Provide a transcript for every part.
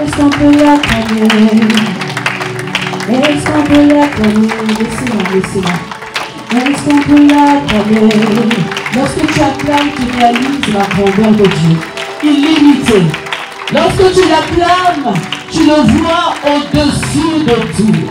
Est-ce qu'on peut l'acclamer? Est-ce qu'on peut l'acclamer? Laissez-moi, laissez-moi. Est-ce qu'on peut l'acclamer? Lorsque tu acclames, tu réalises la grandeur de Dieu, illimitée. Lorsque tu l'acclames, tu le vois au-dessus de tout.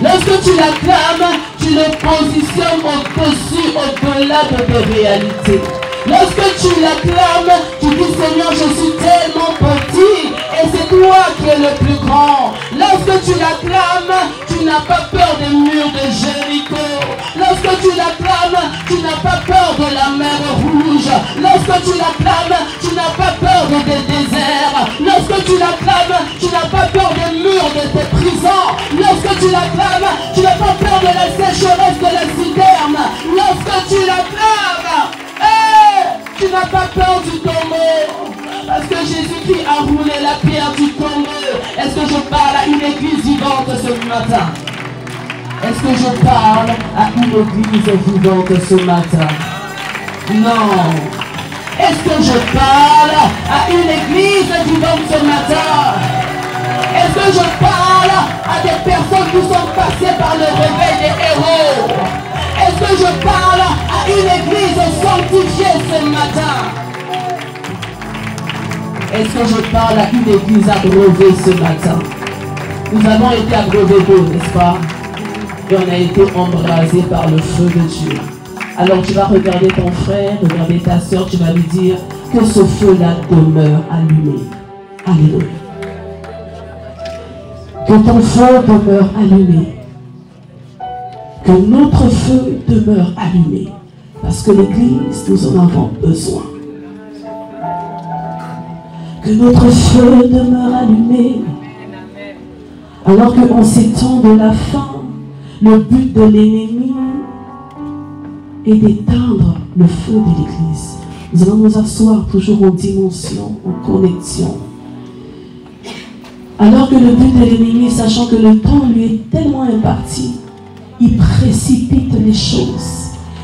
Lorsque tu l'acclames, tu le positionnes au-dessus, au-delà de tes réalités. Lorsque tu l'acclames, tu dis Seigneur, je suis tellement petit et c'est toi qui es le plus grand. Lorsque tu l'acclames, tu n'as pas peur des murs de Jéricho. Lorsque tu l'acclames, tu n'as pas peur de la mer rouge. Lorsque tu l'acclames, tu n'as pas peur des déserts. Lorsque tu l'acclames, tu n'as pas peur des murs de tes prisons. Lorsque tu l'acclames, tu n'as pas peur de la sécheresse de la citerne. Lorsque tu l'acclames, tu n'as pas peur du tombeau. Parce que Jésus-Christ a roulé la pierre du tombeau. Est-ce que je parle à une église vivante ce matin? Est-ce que je parle à une église vivante ce matin? Non. Est-ce que je parle à une église vivante ce matin? Est-ce que je parle à des personnes qui sont passées par le réveil des héros? Est-ce que je parle à une église sanctifiée ce matin? Est-ce que je parle à une église abreuvée ce matin? Nous avons été abreuvés d'eau, n'est-ce pas? Et on a été embrasés par le feu de Dieu. Alors tu vas regarder ton frère, regarder ta soeur, tu vas lui dire que ce feu-là demeure allumé. Alléluia. Que ton feu demeure allumé. Que notre feu demeure allumé. Parce que l'Église, nous en avons besoin. Que notre feu demeure allumé. Alors qu'en ces temps de la fin, le but de l'ennemi est d'éteindre le feu de l'Église. Nous allons nous asseoir toujours en dimension, en connexion. Alors que le but de l'ennemi, sachant que le temps lui est tellement imparti, il précipite les choses.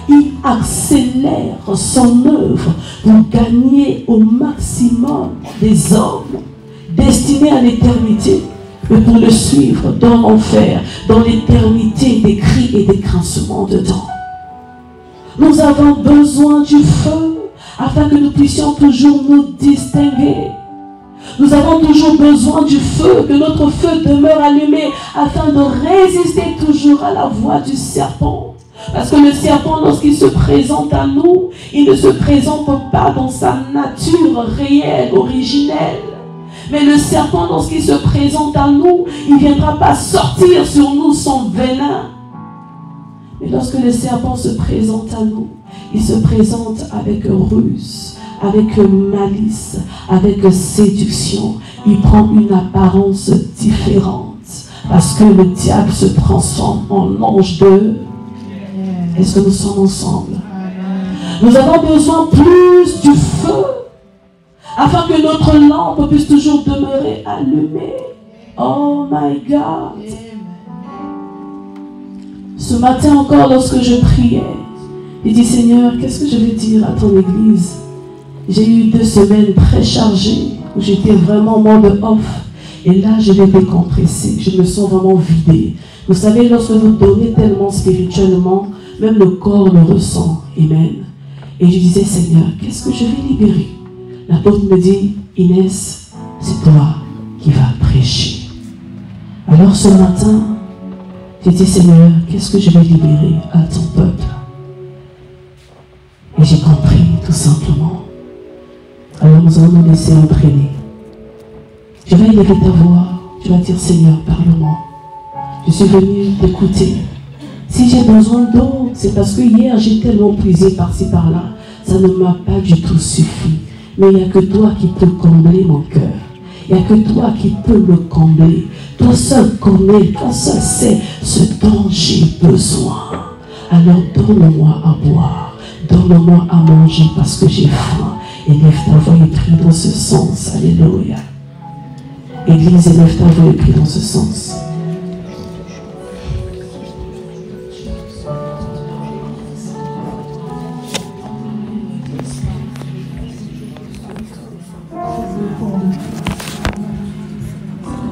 Il accélère son œuvre pour gagner au maximum des hommes destinés à l'éternité et pour le suivre dans l'enfer, dans l'éternité des cris et des grincements de dents. Nous avons besoin du feu afin que nous puissions toujours nous distinguer. Nous avons toujours besoin du feu, que notre feu demeure allumé afin de résister toujours à la voix du serpent. Parce que le serpent, lorsqu'il se présente à nous, il ne se présente pas dans sa nature réelle, originelle. Mais le serpent, lorsqu'il se présente à nous, il ne viendra pas sortir sur nous son venin. Mais lorsque le serpent se présente à nous, il se présente avec ruse, avec malice, avec séduction. Il prend une apparence différente. Parce que le diable se transforme en ange de... Est-ce que nous sommes ensemble? Nous avons besoin plus du feu afin que notre lampe puisse toujours demeurer allumée. Oh my God. Ce matin encore, lorsque je priais, j'ai dit Seigneur, qu'est-ce que je vais dire à ton église? J'ai eu 2 semaines très chargées où j'étais vraiment en mode off. Et là, je vais décompresser. Je me sens vraiment vidée. Vous savez, lorsque vous donnez tellement spirituellement, même le corps le ressent. Amen. Et je disais, Seigneur, qu'est-ce que je vais libérer? L'apôtre me dit, Inès, c'est toi qui vas prêcher. Alors ce matin, j'ai dit, Seigneur, qu'est-ce que je vais libérer à ton peuple? Et j'ai compris, tout simplement. Alors nous allons nous laisser entraîner. Je vais élever ta voix. Tu vas dire, Seigneur, parle-moi. Je suis venu t'écouter. Si j'ai besoin d'eau, c'est parce que hier, j'ai tellement puisé par-ci, par-là. Ça ne m'a pas du tout suffi. Mais il n'y a que toi qui peux combler mon cœur. Il n'y a que toi qui peux me combler. Toi seul connais, toi seul sais ce dont j'ai besoin. Alors donne-moi à boire. Donne-moi à manger parce que j'ai faim. Et lève ta voix et prie dans ce sens. Alléluia. Église, élève ta voix et prie dans ce sens.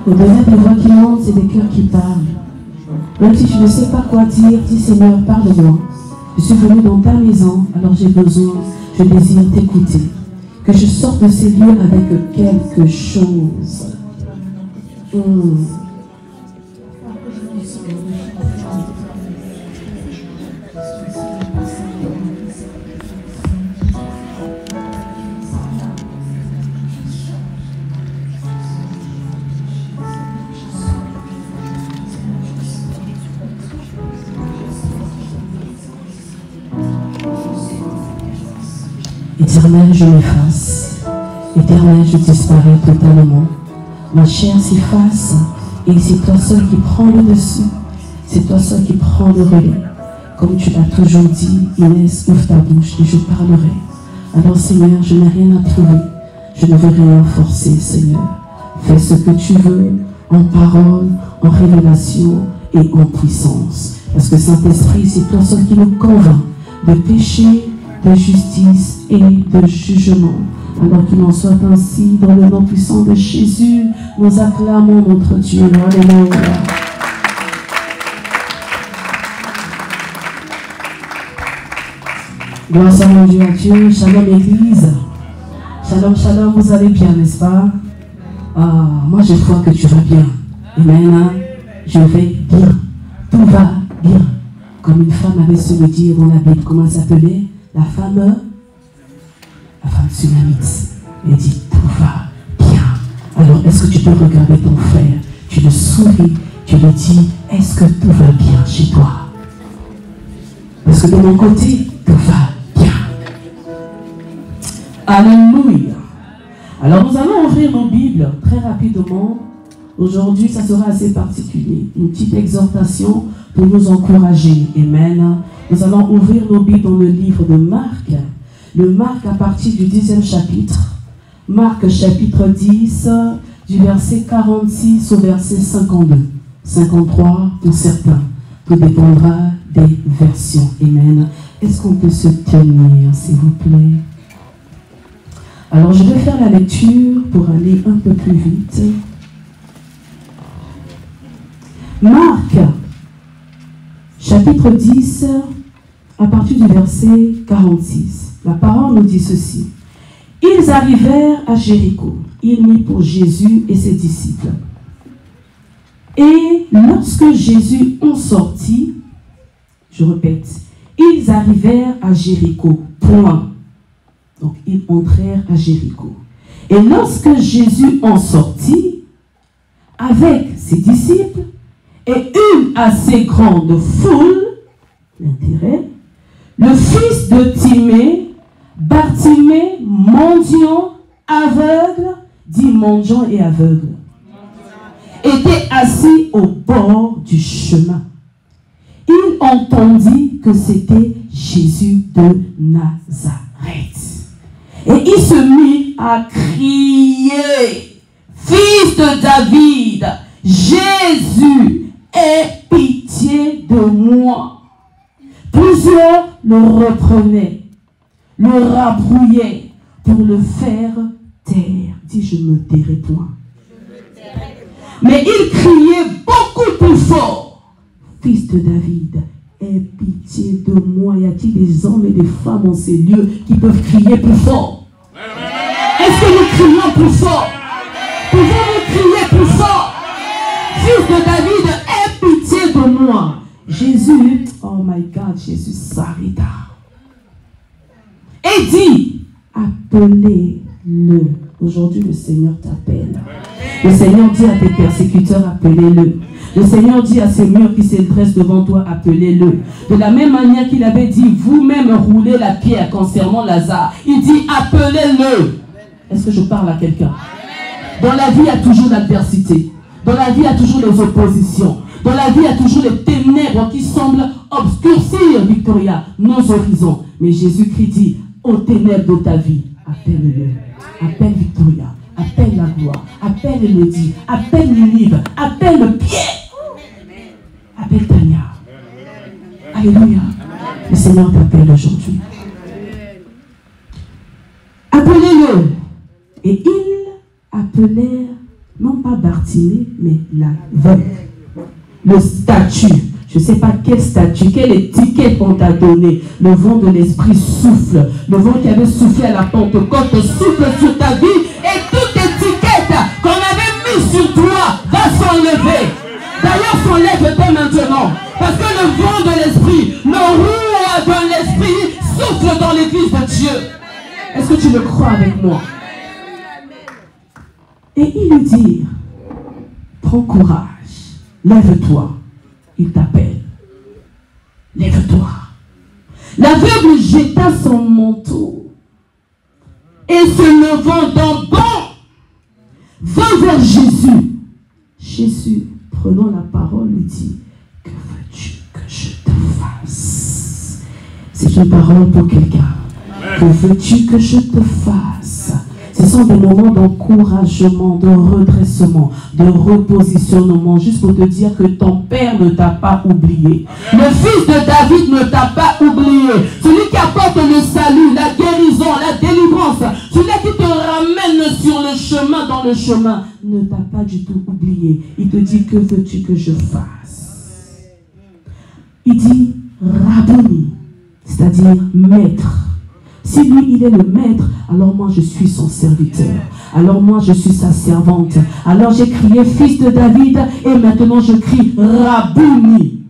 Au-delà des voix qui montent, c'est des cœurs qui parlent. Même si tu ne sais pas quoi dire, dis Seigneur, parle-moi. Je suis venu dans ta maison, alors j'ai besoin, je désire t'écouter. Que je sorte de ces lieux avec quelque chose. Éternel, je m'efface. Éternel, je disparais totalement. Ma chair s'efface et c'est toi seul qui prends le dessus. C'est toi seul qui prends le relais. Comme tu l'as toujours dit, Inès, ouvre ta bouche et je parlerai. Alors Seigneur, je n'ai rien à prouver. Je ne veux rien forcer, Seigneur. Fais ce que tu veux, en parole, en révélation et en puissance. Parce que Saint-Esprit, c'est toi seul qui nous convainc de péché, de justice et de jugement. Alors qu'il en soit ainsi, dans le nom puissant de Jésus, nous acclamons notre Dieu. Alléluia. Gloire à mon Dieu, à Dieu. Shalom Église. Shalom, shalom, vous allez bien, n'est-ce pas? Moi je crois que tu vas bien. Amen. Je vais bien. Tout va bien. Comme une femme avait su le dire dans la Bible, comment elle s'appelait? La femme tsunamite. Elle dit, tout va bien. Alors, est-ce que tu peux regarder ton frère? Tu le souris, tu lui dis, est-ce que tout va bien chez toi? Parce que de mon côté, tout va bien. Alléluia. Alors, nous allons ouvrir nos Bibles très rapidement. Aujourd'hui, ça sera assez particulier. Une petite exhortation pour nous encourager. Amen. Nous allons ouvrir nos Bibles dans le livre de Marc. Le Marc à partir du 10e chapitre. Marc chapitre 10, du verset 46 au verset 52. 53 pour certains. Tout dépendra des versions. Amen. Est-ce qu'on peut se tenir, s'il vous plaît? Alors, je vais faire la lecture pour aller un peu plus vite. Marc, chapitre 10, à partir du verset 46. La parole nous dit ceci. Ils arrivèrent à Jéricho. Ils mirent pour Jésus et ses disciples. Et lorsque Jésus en sortit, je répète, ils arrivèrent à Jéricho. Point. Donc, ils entrèrent à Jéricho. Et lorsque Jésus en sortit, avec ses disciples, et une assez grande foule, l'intérêt, le fils de Timée, Bartimée, mendiant, aveugle, dit mendiant et aveugle, était assis au bord du chemin. Il entendit que c'était Jésus de Nazareth. Et il se mit à crier, Fils de David, Jésus, aie pitié de moi. Plusieurs le reprenaient, le rabrouillaient pour le faire taire. Dis, je ne me tairai point. Mais il criait beaucoup plus fort. Fils de David, aie pitié de moi. Y a-t-il des hommes et des femmes en ces lieux qui peuvent crier plus fort? Est-ce que nous crions plus fort? Pouvons-nous crier plus fort? Fils de David, aie pitié de moi. Jésus, oh my God, Jésus s'arrêta. Et dit, appelez-le. Aujourd'hui, le Seigneur t'appelle. Le Seigneur dit à tes persécuteurs, appelez-le. Le Seigneur dit à ces murs qui se dressent devant toi, appelez-le. De la même manière qu'il avait dit, vous-même roulez la pierre concernant Lazare. Il dit, appelez-le. Est-ce que je parle à quelqu'un? Dans la vie, il y a toujours l'adversité. Dans la vie, il y a toujours les oppositions. Dans la vie, il y a toujours les ténèbres qui semblent obscurcir, Victoria, nos horizons. Mais Jésus-Christ dit, aux ténèbres de ta vie, appelle-le. Appelle Victoria, appelle la gloire, appelle Elodie, appelle Ninive, appelle Pierre, appelle Tania. Alléluia. Le Seigneur t'appelle aujourd'hui. Appelez-le. Et ils appelèrent Non pas Bartimée, mais l'aveugle. Le statut. Je ne sais pas quel statut, quelle étiquette on t'a donné. Le vent de l'esprit souffle. Le vent qui avait soufflé à la Pentecôte souffle sur ta vie et toute étiquette qu'on avait mise sur toi va s'enlever. D'ailleurs, s'enlève-toi maintenant. Parce que le vent de l'esprit, le roi de l'esprit souffle dans l'église de Dieu. Est-ce que tu le crois avec moi? Et il lui dit, prends courage, lève-toi. Il t'appelle. Lève-toi. L'aveugle jeta son manteau et se levant d'un bond, vint vers Jésus. Jésus, prenant la parole, lui dit, que veux-tu que je te fasse? C'est une parole pour quelqu'un. Que veux-tu que je te fasse? Ce sont des moments d'encouragement, de redressement, de repositionnement, juste pour te dire que ton père ne t'a pas oublié. Le fils de David ne t'a pas oublié. Celui qui apporte le salut, la guérison, la délivrance, celui qui te ramène sur le chemin, dans le chemin, ne t'a pas du tout oublié. Il te dit, que veux-tu que je fasse? Il dit, Rabboni, c'est-à-dire maître. Si lui, il est le maître, alors moi, je suis son serviteur. Alors moi, je suis sa servante. Alors j'ai crié, fils de David, et maintenant je crie, Rabboni.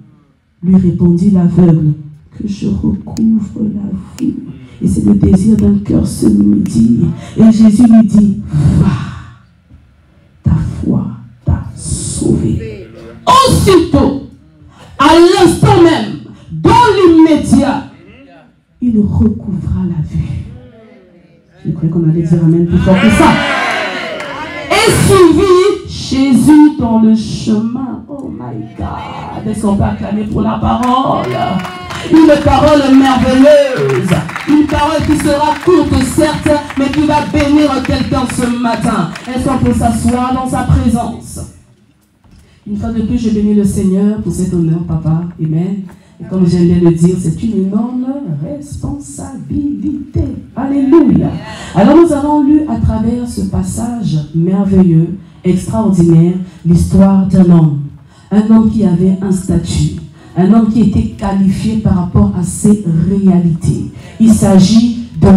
Lui répondit l'aveugle, que je recouvre la vue. Et c'est le désir d'un cœur ce midi. Et Jésus lui dit, va, ta foi t'a sauvé. Aussitôt, à l'instant même, dans l'immédiat, il recouvra la vue. Je croyais qu'on allait dire amen plus fort que ça. Et suivit Jésus dans le chemin. Oh my God. Est-ce qu'on peut acclamer pour la parole? Une parole merveilleuse. Une parole qui sera courte, certes, mais qui va bénir quelqu'un ce matin. Est-ce qu'on peut s'asseoir dans sa présence? Une fois de plus, je bénis le Seigneur pour cet honneur, papa. Amen. Et comme j'aime bien le dire, c'est une énorme responsabilité. Alléluia. Alors nous avons lu à travers ce passage merveilleux, extraordinaire, l'histoire d'un homme. Un homme qui avait un statut. Un homme qui était qualifié par rapport à ses réalités. Il s'agit de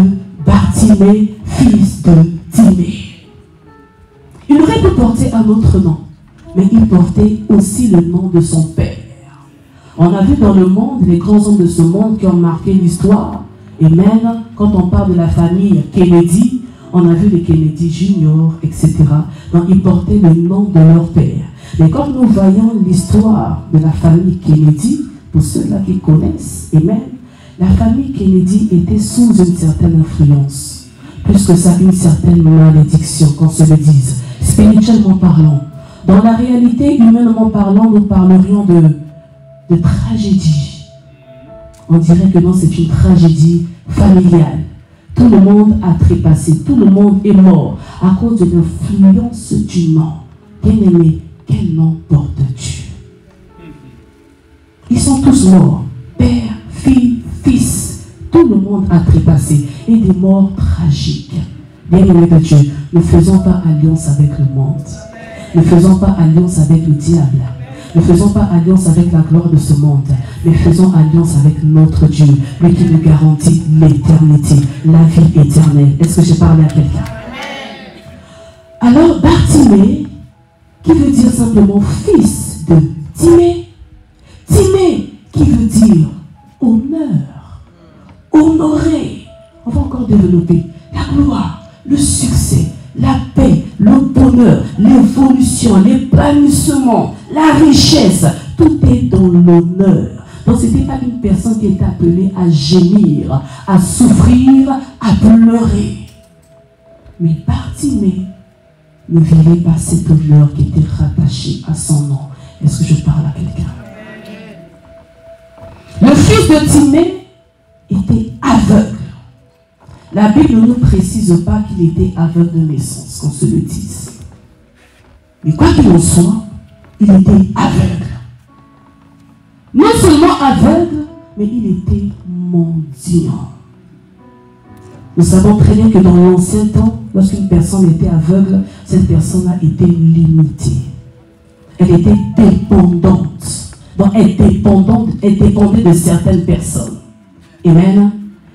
Bartimée, fils de Timée. Il aurait pu porter un autre nom, mais il portait aussi le nom de son père. On a vu dans le monde les grands hommes de ce monde qui ont marqué l'histoire. Et même quand on parle de la famille Kennedy, on a vu les Kennedy Junior, etc. Donc ils portaient le nom de leur père. Mais quand nous voyons l'histoire de la famille Kennedy, pour ceux-là qui connaissent, et même, la famille Kennedy était sous une certaine influence. Plus que ça, une certaine malédiction, qu'on se le dise. Spirituellement parlant. Dans la réalité, humainement parlant, nous parlerions de tragédie. On dirait que non, c'est une tragédie familiale. Tout le monde a trépassé, tout le monde est mort à cause de l'influence du nom. Bien-aimé, quel nom portes-tu? Ils sont tous morts. Père, fille, fils. Tout le monde a trépassé. Et des morts tragiques. Bien-aimé de Dieu, ne faisons pas alliance avec le monde. Ne faisons pas alliance avec le diable. Ne faisons pas alliance avec la gloire de ce monde, mais faisons alliance avec notre Dieu, lui qui nous garantit l'éternité, la vie éternelle. Est-ce que j'ai parlé à quelqu'un? Alors, Bartimée, qui veut dire simplement fils de Timée. Timée, qui veut dire honneur, honoré. On va encore développer la gloire, le succès, la paix, le bonheur, l'évolution, l'épanouissement, la richesse, tout est dans l'honneur. Donc ce n'était pas une personne qui était appelée à gémir, à souffrir, à pleurer. Mais Bartimée ne vivait pas cet honneur qui était rattaché à son nom. Est-ce que je parle à quelqu'un? Le fils de Timée était aveugle. La Bible ne nous précise pas qu'il était aveugle de naissance, qu'on se le dise. Mais quoi qu'il en soit, il était aveugle. Non seulement aveugle, mais il était mendiant. Nous savons très bien que dans l'ancien temps, lorsqu'une personne était aveugle, cette personne a été limitée. Elle était dépendante. Donc elle dépendait de certaines personnes. Amen.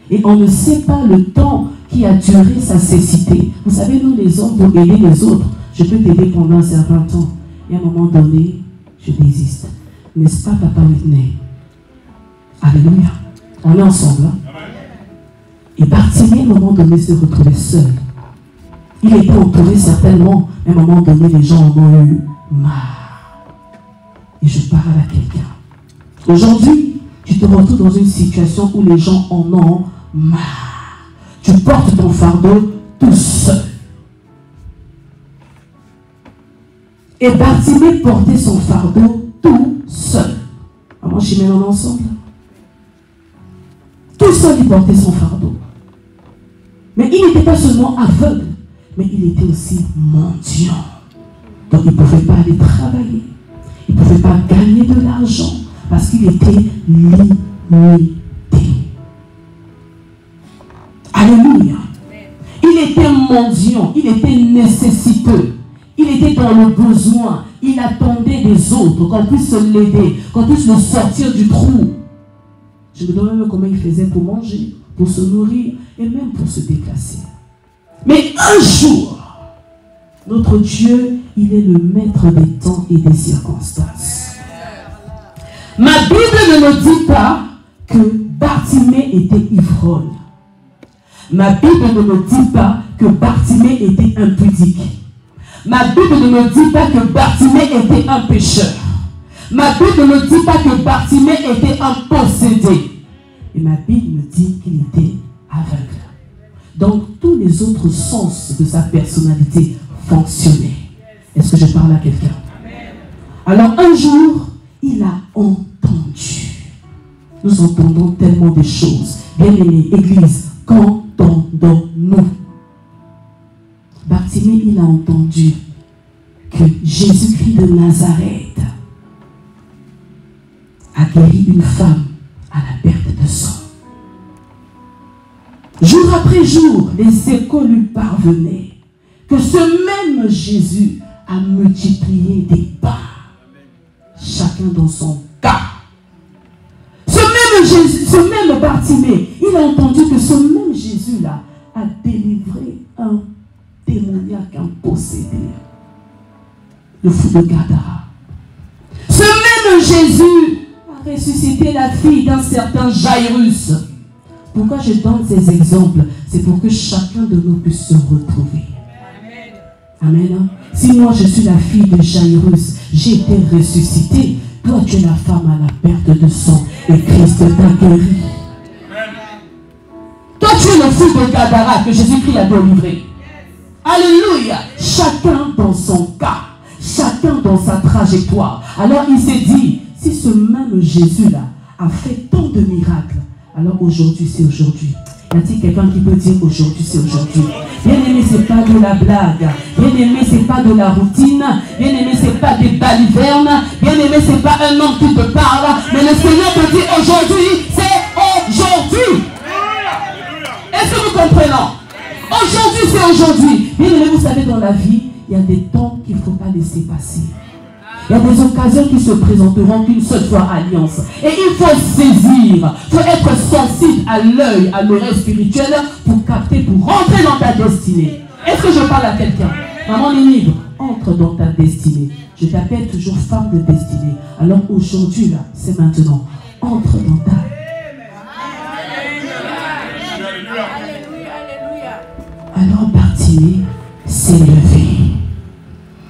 Et on ne sait pas le temps qui a duré sa cécité. Vous savez, nous les hommes, pour aider les autres, je peux t'aider pendant un certain temps. Et à un moment donné, je désiste. N'est-ce pas, Papa Whitney? Alléluia. On est ensemble. Hein? Et Bartimée, à un moment donné, se retrouvait seul. Il était entouré certainement, mais à un moment donné, les gens en ont eu marre. Et je parle à quelqu'un. Aujourd'hui, tu te retrouves dans une situation où les gens en ont marre. Tu portes ton fardeau tout seul. Et Bartimée portait son fardeau tout seul. Maman, je mets ensemble. Tout seul, il portait son fardeau. Mais il n'était pas seulement aveugle, mais il était aussi mendiant. Donc il ne pouvait pas aller travailler. Il ne pouvait pas gagner de l'argent parce qu'il était limité. Alléluia. Il était mendiant, il était nécessiteux. Il était dans le besoin. Il attendait des autres qu'on puisse l'aider, qu'on puisse le sortir du trou. Je me demande même comment il faisait pour manger, pour se nourrir et même pour se déplacer. Mais un jour, notre Dieu, il est le maître des temps et des circonstances. Ma Bible ne me dit pas que Bartimée était ivrogne. Ma Bible ne me dit pas que Bartimée était impudique. Ma Bible ne me dit pas que Bartimée était un pécheur. Ma Bible ne me dit pas que Bartimée était un possédé. Et ma Bible me dit qu'il était aveugle. Donc, tous les autres sens de sa personnalité fonctionnaient. Est-ce que je parle à quelqu'un? Alors, un jour, il a entendu. Nous entendons tellement de choses. Bien-aimés, Église, qu'entendons-nous? Bartimée, il a entendu que Jésus-Christ de Nazareth a guéri une femme à la perte de sang. Jour après jour, les échos lui parvenaient que ce même Jésus a multiplié des pains, chacun dans son cas. Ce même Jésus, ce même Bartimée, il a entendu que ce même Jésus-là a délivré un démoniaque, un possédé, le fou de Gadara. Ce même Jésus a ressuscité la fille d'un certain Jairus. Pourquoi je donne ces exemples? C'est pour que chacun de nous puisse se retrouver. Amen. Si moi je suis la fille de Jairus, j'ai été ressuscité. Toi tu es la femme à la perte de sang et Christ t'a guéri. Toi tu es le fils de Gadara que Jésus-Christ a délivré. Alléluia. Chacun dans son cas, chacun dans sa trajectoire. Alors il s'est dit, si ce même Jésus-là a fait tant de miracles, alors aujourd'hui c'est aujourd'hui. Y a-t-il quelqu'un qui peut dire aujourd'hui c'est aujourd'hui? Bien-aimé, c'est pas de la blague. Bien-aimé, c'est pas de la routine. Bien-aimé, c'est pas des balivernes. Bien-aimé, c'est pas un homme qui te parle. Mais le Seigneur te dit aujourd'hui, c'est aujourd'hui. Est-ce que nous comprenons? Aujourd'hui, c'est aujourd'hui. Bien-aimé, vous savez, dans la vie, il y a des temps qu'il ne faut pas laisser passer. Il y a des occasions qui se présenteront qu'une seule fois alliance. Et il faut saisir. Il faut être sensible à l'œil, à l'oreille spirituelle pour capter, pour rentrer dans ta destinée. Est-ce que je parle à quelqu'un? Maman est libre. Entre dans ta destinée. Je t'appelle toujours femme de destinée. Alors aujourd'hui, là, c'est maintenant. Entre dans ta. Alors Bartimée s'est levé.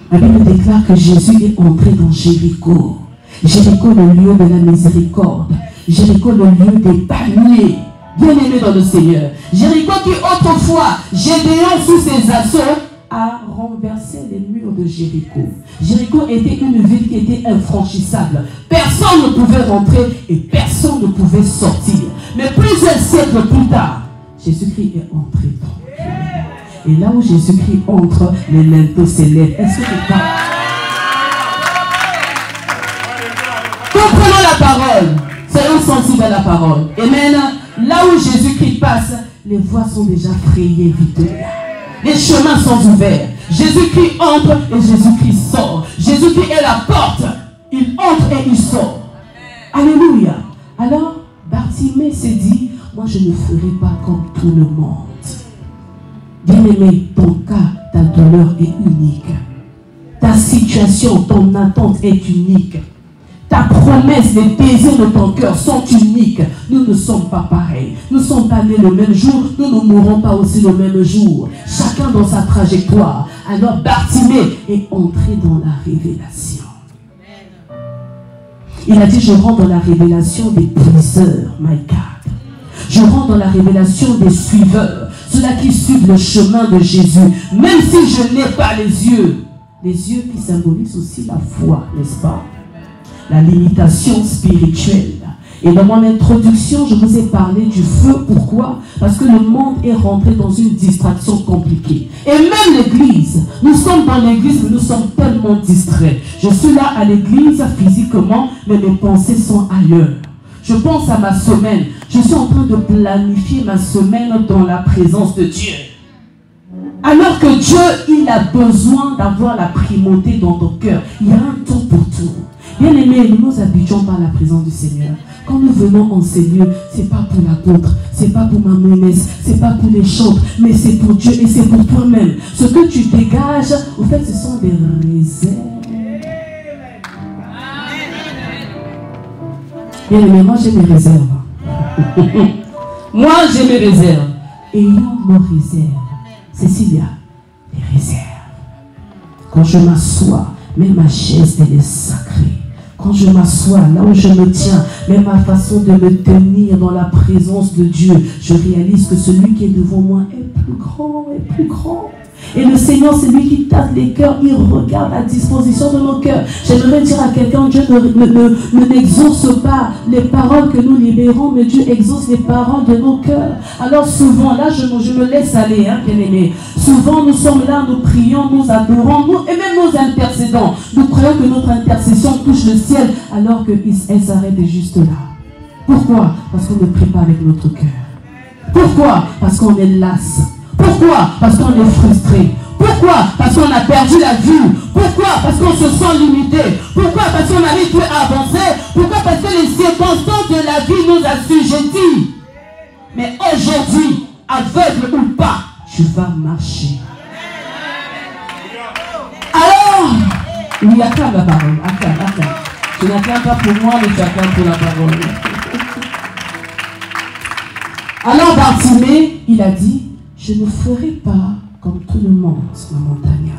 La Bible déclare que Jésus est entré dans Jéricho. Jéricho, le lieu de la miséricorde. Jéricho, le lieu des paniers. Bien-aimé dans le Seigneur. Jéricho qui autrefois, Gédéon sous ses assauts, a renversé les murs de Jéricho. Jéricho était une ville qui était infranchissable. Personne ne pouvait rentrer et personne ne pouvait sortir. Mais plusieurs siècles plus tard, Jésus-Christ est entré dans. Et là où Jésus-Christ entre, les linteaux s'élèvent. Est-ce que tu parles? Comprenons la parole. Soyons sensibles à la parole. Amen. Là où Jésus-Christ passe, les voies sont déjà frayées vite. Les chemins sont ouverts. Jésus-Christ entre et Jésus-Christ sort. Jésus-Christ est la porte. Il entre et il sort. Alléluia. Alors, Bartimée s'est dit, moi je ne ferai pas comme tout le monde. Bien-aimé, ton cas, ta douleur est unique. Ta situation, ton attente est unique. Ta promesse, les désirs de ton cœur sont uniques. Nous ne sommes pas pareils. Nous ne sommes pas nés le même jour. Nous ne mourrons pas aussi le même jour. Chacun dans sa trajectoire. Alors Bartimée est entré dans la révélation. Il a dit, je rentre dans la révélation des briseurs, my God. Je rentre dans la révélation des suiveurs. Ceux-là qui suivent le chemin de Jésus. Même si je n'ai pas les yeux qui symbolisent aussi la foi, n'est-ce pas? La limitation spirituelle. Et dans mon introduction, je vous ai parlé du feu. Pourquoi? Parce que le monde est rentré dans une distraction compliquée. Et même l'église. Nous sommes dans l'église, mais nous sommes tellement distraits. Je suis là à l'église physiquement, mais mes pensées sont ailleurs. Je pense à ma semaine. Je suis en train de planifier ma semaine dans la présence de Dieu. Alors que Dieu, il a besoin d'avoir la primauté dans ton cœur. Il y a un temps pour tout. Bien aimé, nous nous habituons par la présence du Seigneur. Quand nous venons en ces lieux, ce n'est pas pour l'apôtre, ce n'est pas pour ma monnaise, ce n'est pas pour les chantres, mais c'est pour Dieu et c'est pour toi-même. Ce que tu dégages, au fait, ce sont des réserves. Bien aimé, moi j'ai mes réserves. Moi j'ai mes réserves. Ayant nos réserves, Cécilia, les réserves. Quand je m'assois, même ma chaise, elle est sacrée. Quand je m'assois, là où je me tiens, même ma façon de me tenir dans la présence de Dieu, je réalise que celui qui est devant moi est plus grand, est plus grand. Et le Seigneur, c'est lui qui tâte les cœurs, il regarde la disposition de nos cœurs. J'aimerais dire à quelqu'un, Dieu n'exauce pas les paroles que nous libérons, mais Dieu exauce les paroles de nos cœurs. Alors souvent, là je me laisse aller, hein, bien aimé. Souvent nous sommes là, nous prions, nous adorons, et même nous intercédons. Nous croyons que notre intercession touche le ciel, alors qu'elle s'arrête juste là. Pourquoi? Parce qu'on ne prie pas avec notre cœur. Pourquoi? Parce qu'on est las. Pourquoi? Parce qu'on est frustré. Pourquoi? Parce qu'on a perdu la vue. Pourquoi? Parce qu'on se sent limité. Pourquoi? Parce qu'on n'arrive plus à avancer. Pourquoi? Parce que les circonstances de la vie nous assujettent. Mais aujourd'hui, aveugle ou pas, tu vas marcher. Alors, oui, acclame la parole. Acclame. Tu n'acclames pas pour moi, mais tu acclames pour la parole. Alors Bartimée, il a dit, je ne ferai pas comme tout le monde, ma montagne.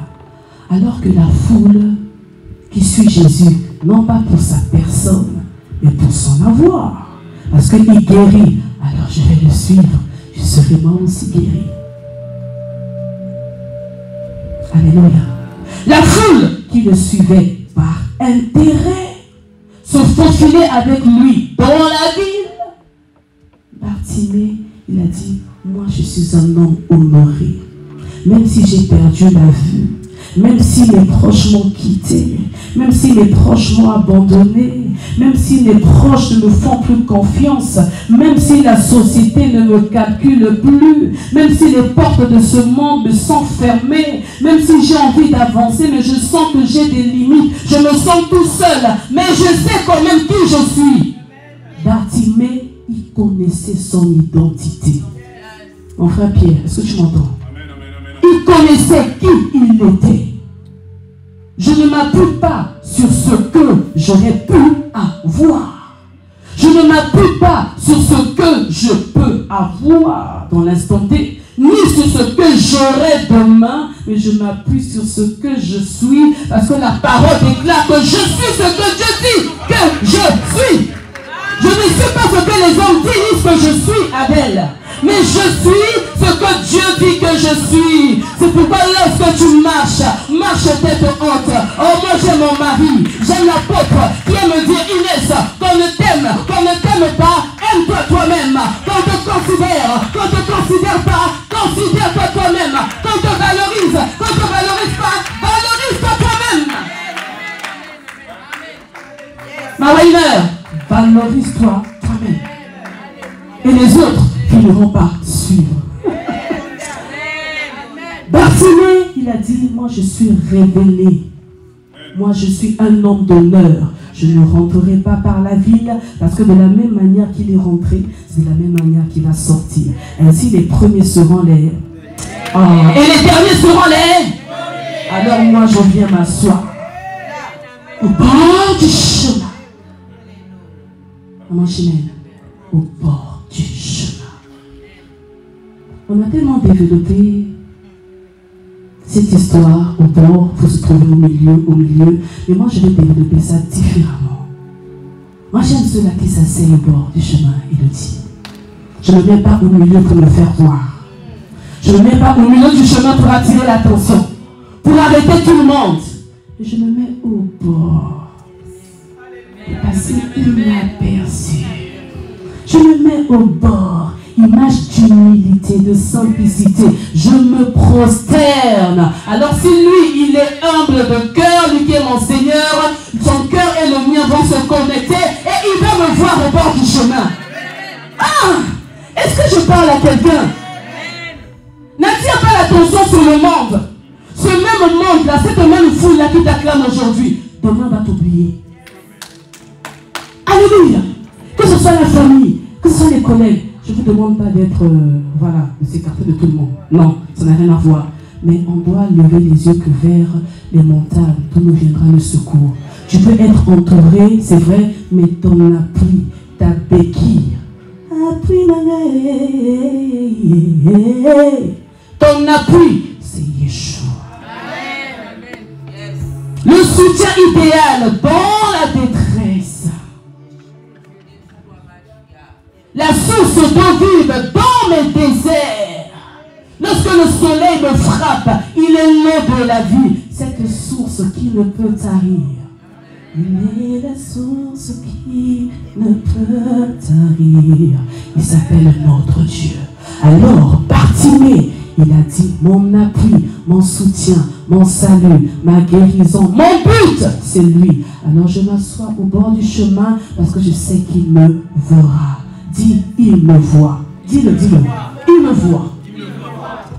Alors que la foule qui suit Jésus, non pas pour sa personne, mais pour son avoir. Parce qu'il guérit, alors je vais le suivre. Je serai moi aussi guéri. Alléluia. La foule qui le suivait par intérêt se faufilait avec lui dans la ville. Bartimée, il a dit, moi je suis un homme honoré. Même si j'ai perdu la vue, même si mes proches m'ont quitté, même si mes proches m'ont abandonné, même si mes proches ne me font plus confiance, même si la société ne me calcule plus, même si les portes de ce monde me sont fermées, même si j'ai envie d'avancer, mais je sens que j'ai des limites, je me sens tout seul, mais je sais quand même qui je suis. Bartimée, il connaissait son identité. Mon frère Pierre, est-ce que tu m'entends? Il connaissait qui il était. Je ne m'appuie pas sur ce que j'aurais pu avoir. Je ne m'appuie pas sur ce que je peux avoir dans l'instant T, ni sur ce que j'aurai demain, mais je m'appuie sur ce que je suis, parce que la parole déclare que je suis ce que Dieu dit que je suis. Je ne suis pas ce que les hommes disent que je suis, Abel. Mais je suis ce que Dieu dit que je suis. C'est pourquoi lorsque tu marches tête haute. Oh, moi j'aime mon mari, j'aime l'apôtre qui aime me dire, Inès, qu'on ne t'aime pas, aime-toi toi-même. Qu'on te considère pas, considère-toi toi-même. Qu'on te valorise pas, valorise-toi toi-même. Ma Weiner, valorise-toi toi-même. Et les autres finiront par suivre. Bartimée, il a dit, moi je suis révélé. Moi je suis un homme d'honneur. Je ne rentrerai pas par la ville parce que de la même manière qu'il est rentré, c'est de la même manière qu'il va sortir. Ainsi les premiers seront les... et les derniers seront les... Alors moi je viens m'asseoir au bord du chemin. Maman Chimène, au bord du chemin. On a tellement développé cette histoire au bord, il faut se trouver au milieu. Mais moi, je vais développer ça différemment. Moi, j'aime ceux-là qui s'asseyent au bord du chemin et le disent. Je ne me mets pas au milieu pour me faire voir. Je ne me mets pas au milieu du chemin pour attirer l'attention, pour arrêter tout le monde. Et je me mets au bord. Pour passer inaperçu. Je me mets au bord. Image d'humilité, de simplicité. Je me prosterne. Alors si lui, il est humble de cœur, lui qui est mon Seigneur, son cœur et le mien vont se connecter et il va me voir au bord du chemin. Ah! Est-ce que je parle à quelqu'un? N'attire pas l'attention sur le monde. Ce même monde-là, cette même foule-là qui t'acclame aujourd'hui, demain va t'oublier. Alléluia! Que ce soit la famille, que ce soit les collègues. Je ne vous demande pas d'être, de s'écarter de tout le monde. Non, ça n'a rien à voir. Mais on doit lever les yeux que vers les montagnes, d'où nous viendra le secours. Tu peux être entouré, c'est vrai, mais ton appui, ta béquille. Ton appui, c'est Yeshua. Le soutien idéal dans la détresse. La source d'eau vive dans mes déserts. Lorsque le soleil me frappe, il est l'eau de la vie. Cette source qui ne peut tarir. Il est la source qui ne peut tarir. Il s'appelle notre Dieu. Alors, Bartimée, il a dit, mon appui, mon soutien, mon salut, ma guérison, mon but, c'est lui. Alors je m'assois au bord du chemin parce que je sais qu'il me verra. Dis, il me voit. Dis-le, dis-le. Il me voit.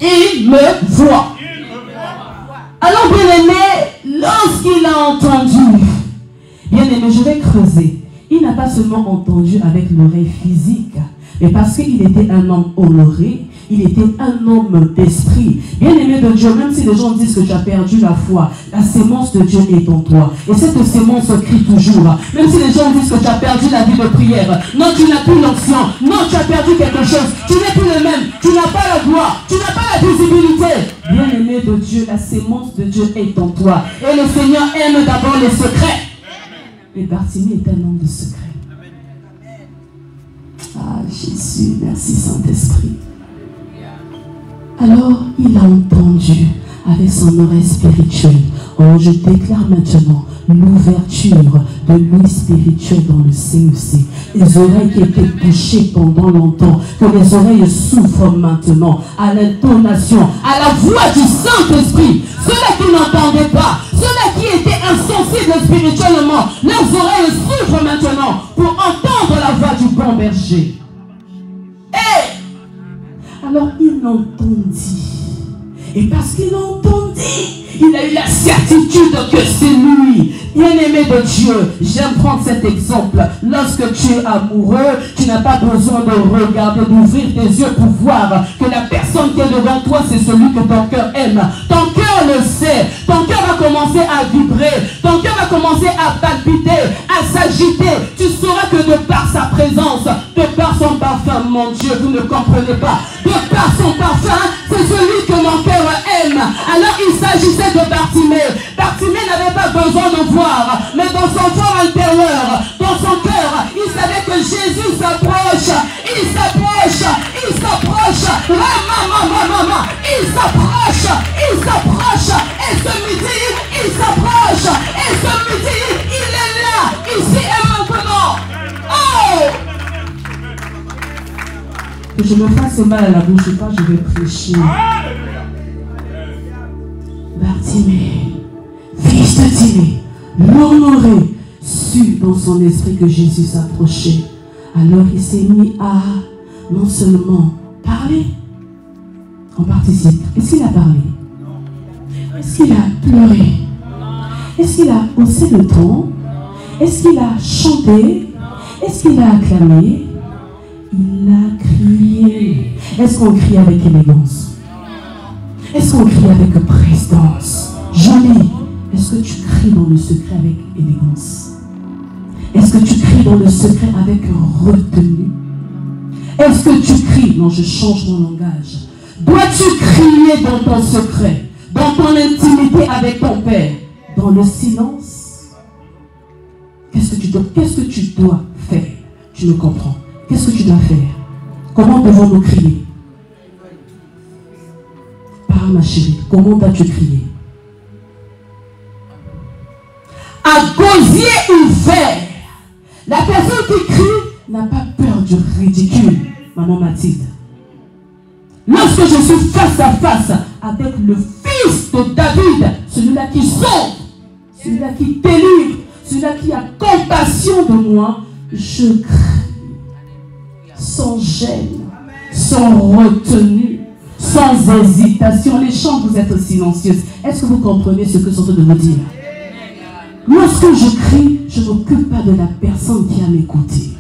Il me voit. Alors, bien-aimé, lorsqu'il a entendu, bien-aimé, je vais creuser. Il n'a pas seulement entendu avec l'oreille physique, mais parce qu'il était un homme honoré, il était un homme d'esprit. Bien-aimé de Dieu, même si les gens disent que tu as perdu la foi, la sémence de Dieu est en toi. Et cette sémence crie toujours. Même si les gens disent que tu as perdu la vie de prière, non, tu n'as plus l'onction, non, tu as perdu quelque chose, tu n'es plus le même, tu n'as pas la gloire, tu n'as pas la visibilité. Bien-aimé de Dieu, la sémence de Dieu est en toi. Et le Seigneur aime d'abord les secrets. Et Bartimée est un homme de secret. Ah, Jésus, merci Saint-Esprit. Alors, il a entendu avec son oreille spirituelle. Oh, je déclare maintenant l'ouverture de l'ouïe spirituelle dans le CEC. Les oreilles qui étaient bouchées pendant longtemps, que les oreilles s'ouvrent maintenant à l'intonation, à la voix du Saint-Esprit. Ceux-là qui n'entendaient pas, ceux-là qui étaient insensibles spirituellement, leurs oreilles s'ouvrent maintenant pour entendre la voix du bon berger. Alors il l'entendit. Et parce qu'il l'entendit, il a eu la certitude que c'est lui. Bien-aimé de Dieu, j'aime prendre cet exemple. Lorsque tu es amoureux, tu n'as pas besoin de regarder, d'ouvrir tes yeux pour voir que la personne qui est devant toi, c'est celui que ton cœur aime. Ton cœur le sait. Ton cœur va commencer à vibrer. Ton cœur va commencer à palpiter, à s'agiter. Tu sauras que de par sa présence, de par son parfum, mon Dieu, vous ne comprenez pas. De par son parfum, c'est celui que mon cœur aime. Alors il s'agissait de Bartimée. Bartimée n'avait pas besoin de voir, mais dans son fort intérieur, dans son cœur, il savait que Jésus s'approche. Il s'approche. Il s'approche. Il s'approche. Il s'approche. Et ce midi, il s'approche. Et ce midi, il est là, ici et maintenant. Oh! Que je me fasse mal à la bouche ou pas, je vais prêcher. Bartimée, fils de Timée, l'honoré, sut dans son esprit que Jésus s'approchait. Alors il s'est mis à non seulement parler, on participe. Est-ce qu'il a parlé? Est-ce qu'il a pleuré? Est-ce qu'il a haussé le ton? Est-ce qu'il a chanté? Est-ce qu'il a acclamé? Il a crié. Est-ce qu'on crie avec élégance? Est-ce qu'on crie avec prestance? Jolie, est-ce que tu cries dans le secret avec élégance? Est-ce que tu cries dans le secret avec retenue? Est-ce que tu cries? Non, je change mon langage. Dois-tu crier dans ton secret, dans ton intimité avec ton Père, dans le silence? Qu'est-ce que tu dois faire? Tu me comprends? Qu'est-ce que tu dois faire? Comment devons-nous crier? Parle, ma chérie, comment dois-tu crier? À gosier ouvert. La personne qui crie n'a pas peur du ridicule, maman Mathilde. Lorsque je suis face à face avec le fils de David, celui-là qui sauve, celui-là qui délivre, celui-là qui a compassion de moi, je crie sans gêne, sans retenue, sans hésitation. Les chants, vous êtes silencieuses. Est-ce que vous comprenez ce que je suis en train de vous dire? Lorsque je crie, je ne m'occupe pas de la personne qui a m'écouté.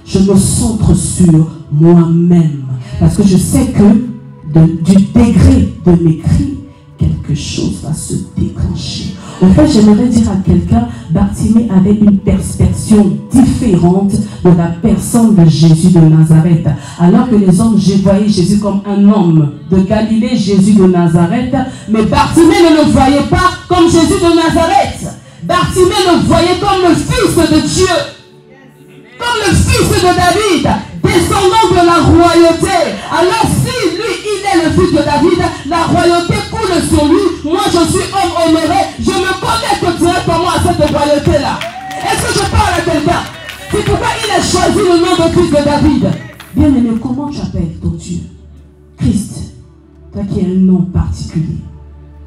Je me centre sur moi-même. Parce que je sais que du degré de mes cris, quelque chose va se déclencher. En fait, j'aimerais dire à quelqu'un, Bartimée avait une perception différente de la personne de Jésus de Nazareth. Alors que les hommes voyaient Jésus comme un homme de Galilée, Jésus de Nazareth, mais Bartimée ne le voyait pas comme Jésus de Nazareth. Bartimée le voyait comme le fils de Dieu, comme le fils de David, descendant de la royauté. Alors si lui, il est le fils de David, la royauté coule sur lui. Moi, je suis homme honoré. Je me connecte directement à cette royauté-là. Est-ce que je parle à quelqu'un? C'est pourquoi il a choisi le nom de Christ de David. Bien-aimé, comment tu appelles ton Dieu? Christ. Toi qui as un nom particulier.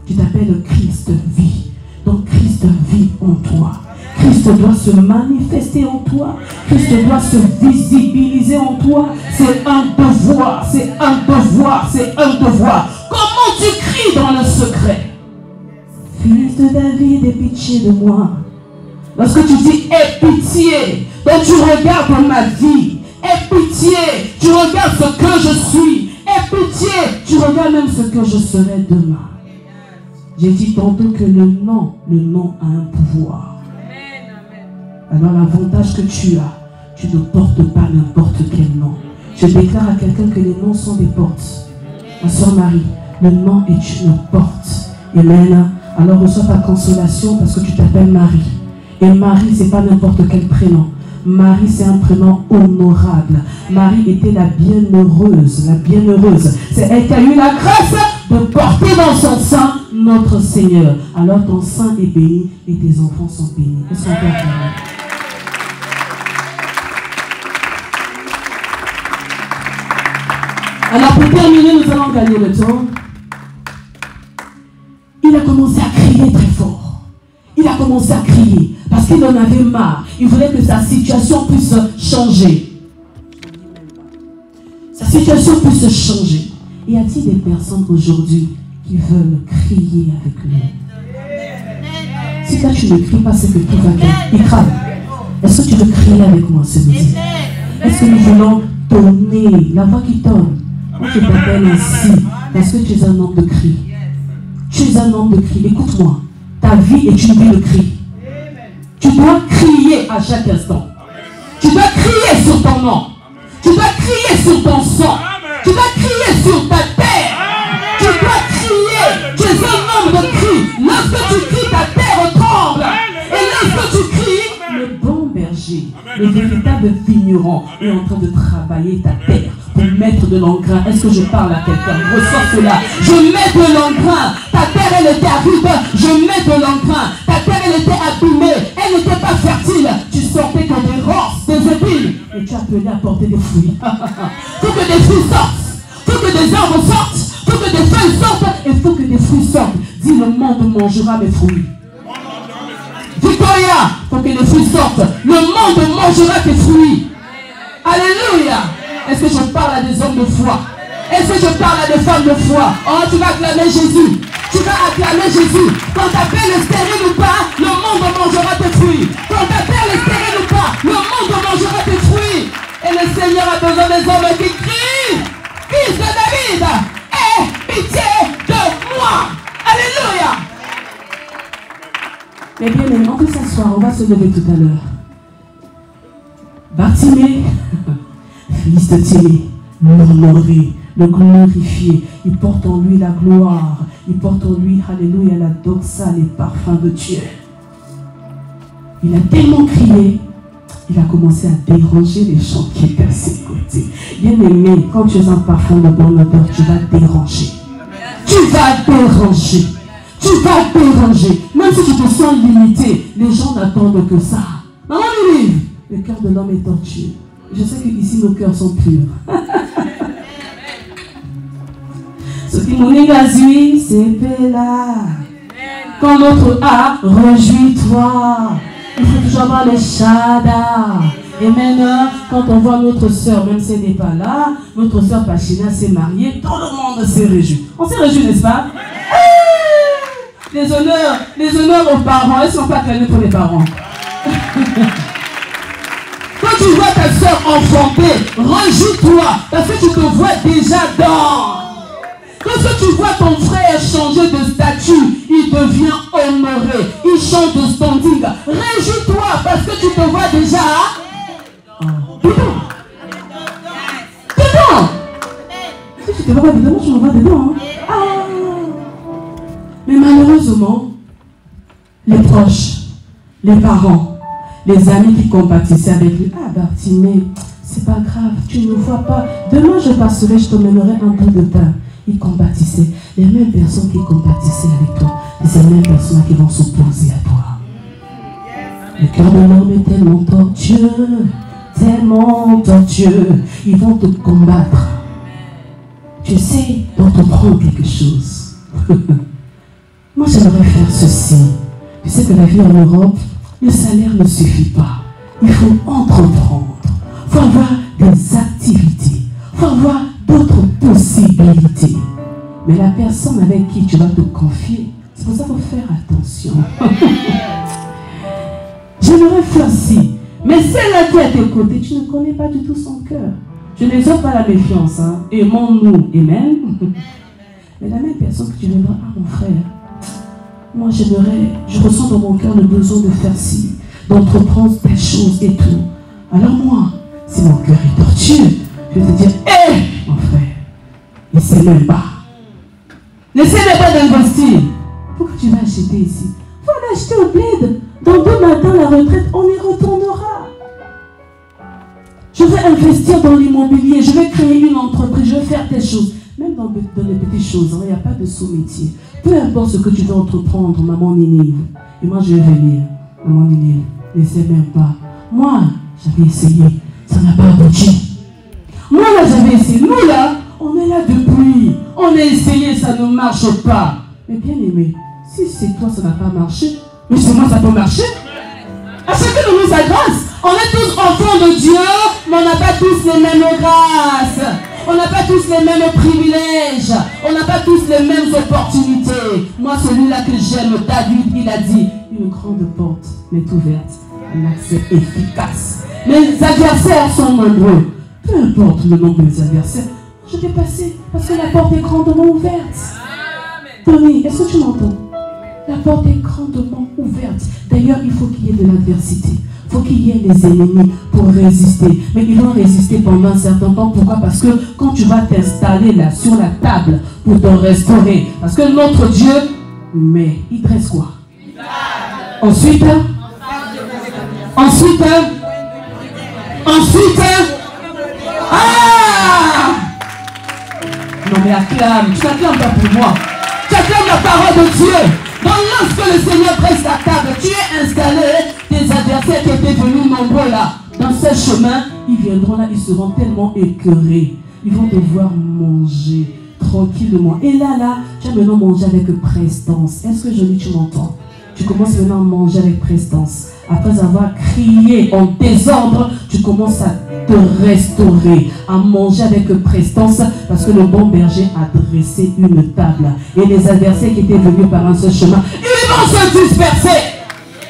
Tu t'appelles Christ vie. Donc Christ vit en toi. Christ doit se manifester en toi. Christ doit se visibiliser en toi. C'est un devoir, c'est un devoir, c'est un devoir. Comment tu cries dans le secret? Fils de David, aie pitié de moi. Lorsque tu dis aie pitié, donc tu regardes ma vie. Aie pitié, tu regardes ce que je suis. Aie pitié, tu regardes même ce que je serai demain. J'ai dit tantôt que le nom a un pouvoir. Alors l'avantage que tu as, tu ne portes pas n'importe quel nom. Je déclare à quelqu'un que les noms sont des portes. Ma soeur Marie, le nom est une porte. Amen. Alors reçois ta consolation parce que tu t'appelles Marie. Et Marie, ce n'est pas n'importe quel prénom. Marie, c'est un prénom honorable. Marie était la bienheureuse. La bienheureuse. C'est elle qui a eu la grâce de porter dans son sein notre Seigneur. Alors ton sein est béni et tes enfants sont bénis. Est-ce qu'on peut faire? Alors pour terminer, nous allons gagner le temps. Il a commencé à crier très fort. Il a commencé à crier parce qu'il en avait marre. Il voulait que sa situation puisse changer. Sa situation puisse changer. Y a-t-il des personnes aujourd'hui qui veulent crier avec lui? Si toi tu ne cries pas, c'est que tout va bien. Il crame. Est-ce que tu veux crier avec moi ce midi? Est-ce que nous voulons tonner? La voix qui tonne. Moi je t'appelle ainsi parce que tu es un homme de cri. Tu es un homme de cri. Écoute-moi. Ta vie est une vie de cri. Tu dois crier à chaque instant. Tu dois crier sur ton nom. Tu dois crier sur ton sang. Tu dois crier sur ta terre. Tu dois crier. Tu es un homme de cri. Lorsque tu cries, ta terre tremble. Et lorsque tu cries, le bon berger, le véritable vigneron est en train de travailler ta terre pour mettre de l'engrais. Est-ce que je parle à quelqu'un? Ressors cela. Je mets de l'engrais. Ta terre, elle était aride. Je mets de l'engrais. Ta terre, elle était abîmée. Elle n'était pas fertile. Tu sortais comme des ronces, des épines. Et tu appelais à porter des fruits. Faut que des fruits sortent. Faut que des arbres sortent. Faut que des feuilles sortent. Et faut que des fruits sortent. Dis, le monde mangera mes fruits. Victoria, faut que les fruits sortent. Le monde mangera tes fruits. Alléluia. Est-ce que je parle à des hommes de foi? Est-ce que je parle à des femmes de foi? Oh, tu vas acclamer Jésus. Tu tu vas acclamer Jésus. Quand ta pelle est stérile ou pas, le monde mangera tes fruits. Quand ta pelle est stérile ou pas, le monde mangera tes fruits. Et le Seigneur a besoin des hommes qui crient, fils de David, aie pitié de moi. Alléluia. Mais bien aimé, on peut s'asseoir, on va se lever tout à l'heure. Bartimée, fils de Timée, l'honoré, le glorifié, il porte en lui la gloire, il porte en lui, alléluia, la doxa, les parfums de Dieu. Il a tellement crié, il a commencé à déranger les gens qui étaient à ses côtés. Bien aimé, quand tu es un parfum de bonne odeur, tu vas déranger. Tu vas déranger. Tu vas déranger. Même si tu te sens limité, les gens n'attendent que ça. Maman Lily, le cœur de l'homme est tortueux. Je sais qu'ici nos cœurs sont purs. Ce qui nous négazui, c'est là. Quand notre A, réjouis-toi. Il faut toujours avoir les shadas. Et maintenant, quand on voit notre soeur, même si elle n'est pas là, notre soeur Pachina s'est mariée, tout le monde s'est réjoui. On s'est réjoui, n'est-ce pas? Les honneurs aux parents, elles ne sont pas créées pour les parents. Quand tu vois ta soeur enfantée, réjouis-toi, parce que tu te vois déjà dans. Quand tu vois ton frère changer de statut, il devient honoré, il change de standing. Réjouis-toi parce que tu te vois déjà dedans. Dedans. Si tu te vois pas dedans, tu me vois dedans. Hein? Mais malheureusement, les proches, les parents, les amis qui compatissaient avec lui, ah Bartimée, c'est pas grave, tu ne vois pas. Demain je passerai, je te mènerai un bout de pain. Ils compatissaient. Les mêmes personnes qui compatissaient avec toi, c'est les mêmes personnes qui vont s'opposer à toi. Le cœur de l'homme est tellement tortueux, ils vont te combattre. Tu sais d'entreprendre quelque chose. Moi, j'aimerais faire ceci. Tu sais que la vie en Europe, le salaire ne suffit pas. Il faut entreprendre. Il faut avoir des activités. Il faut avoir d'autres possibilités. Mais la personne avec qui tu vas te confier, c'est pour ça qu'il faut faire attention. J'aimerais faire ci. Mais celle-là qui est à tes côtés, tu ne connais pas du tout son cœur. Je n'exhorte pas la méfiance. Hein. Aimons-nous. Amen. Mais la même personne que tu viendras, ah mon frère, moi je ressens dans mon cœur le besoin de faire ci, d'entreprendre telle chose et tout. Alors moi, si mon cœur est tortueux, je vais te dire, hé, mon frère, n'essaie même pas. N'essaie même pas d'investir. Pourquoi tu vas acheter ici? Il faut aller acheter au bled. Dans 2 matins, la retraite, on y retournera. Je vais investir dans l'immobilier, je vais créer une entreprise, je vais faire telle chose. Même dans les petites choses, il n'y a pas de sous-métier. Peu importe ce que tu veux entreprendre, maman Ninive. Et moi, je vais venir. Maman Ninive, n'essaie même pas. Moi, j'avais essayé. Ça n'a pas abouti. Moi, là, j'avais essayé. Nous, là, on est là depuis. On a essayé, ça ne marche pas. Mais bien aimé, si c'est toi, ça n'a pas marché, mais chez moi, ça peut marcher. À chacun de nous, sa grâce. On est tous enfants de Dieu, mais on n'a pas tous les mêmes grâces. On n'a pas tous les mêmes privilèges. On n'a pas tous les mêmes opportunités. Moi, celui-là que j'aime, David, il a dit, une grande porte m'est ouverte. Un accès efficace. Mes adversaires sont nombreux. Peu importe le nombre de mes adversaires, je vais passer parce que la porte est grandement ouverte. Tony, est-ce que tu m'entends? La porte est grandement ouverte. D'ailleurs, il faut qu'il y ait de l'adversité. Il faut qu'il y ait des ennemis pour résister. Mais ils vont résister pendant un certain temps. Pourquoi? Parce que quand tu vas t'installer là sur la table pour te restaurer, parce que notre Dieu, mais il dresse quoi? Ensuite, ah! Non mais acclame, tu n'acclames pas pour moi. Tu acclames la parole de Dieu. Donc lorsque le Seigneur dresse la table, tu es installé, tes adversaires qui étaient venus nombreux là, dans ce chemin, ils viendront là, ils seront tellement écœurés. Ils vont devoir manger tranquillement. Et là, tu vas maintenant manger avec prestance. Est-ce que je dis, tu m'entends? Tu commences maintenant à manger avec prestance. Après avoir crié en désordre, tu commences à te restaurer, à manger avec prestance parce que le bon berger a dressé une table. Et les adversaires qui étaient venus par un seul chemin, ils vont se disperser.